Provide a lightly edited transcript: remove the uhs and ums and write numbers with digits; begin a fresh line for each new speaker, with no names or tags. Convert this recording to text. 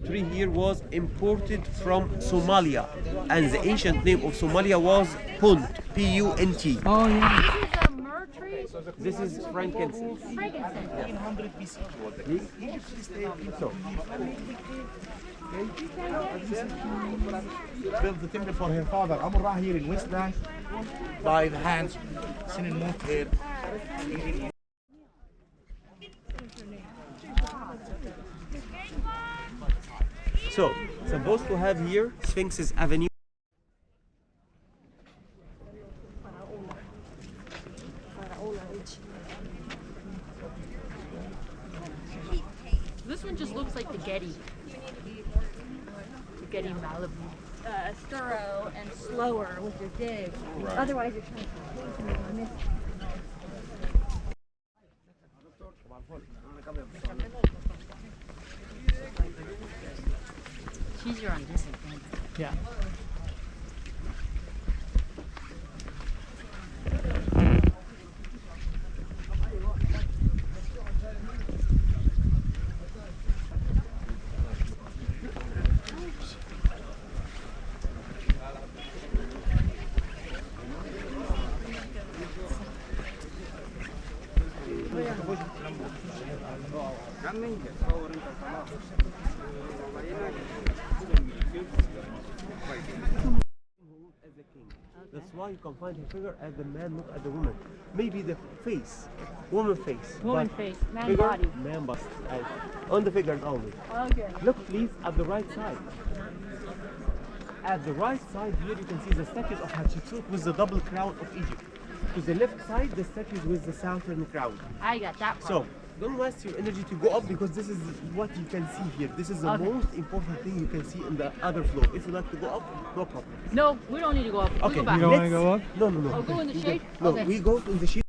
tree here was imported from Somalia, and the ancient name of Somalia was Punt, P-U-N-T.
Oh yeah.
This is a myrrh tree.
This is frankincense.
Frankincense.
1800 BC.
So,
Built the temple for her father Amun Ra here in West Bank by the hands Sinin Mut here.
so supposed to have here Sphinx's Avenue.
This one just looks like the Getty. The Getty Malibu.
Thorough and slower with your dig. Otherwise, you're trying to miss.
She's your on disadvantage.
Yeah.
That's why you can find her figure as the man, not as the woman. Maybe the face, woman face.
Woman
but
face, man
figure,
body.
Man bust. On the figures only.
Okay.
Look please at the right side. At the right side here you can see the statues of Hatshepsut with the double crown of Egypt. To the left side the statues with the southern crown.
I got that part.
So don't waste your energy to go up because this is what you can see here. This is the
Okay.
most important thing you can see in the other floor. If you like to go up, no problem.
No, we don't need to go up. We
Okay,
go back.
You don't wanna
let's-
go up?
No, no, no.
Oh, go in the shade?
No,
Okay.
we go in the shade.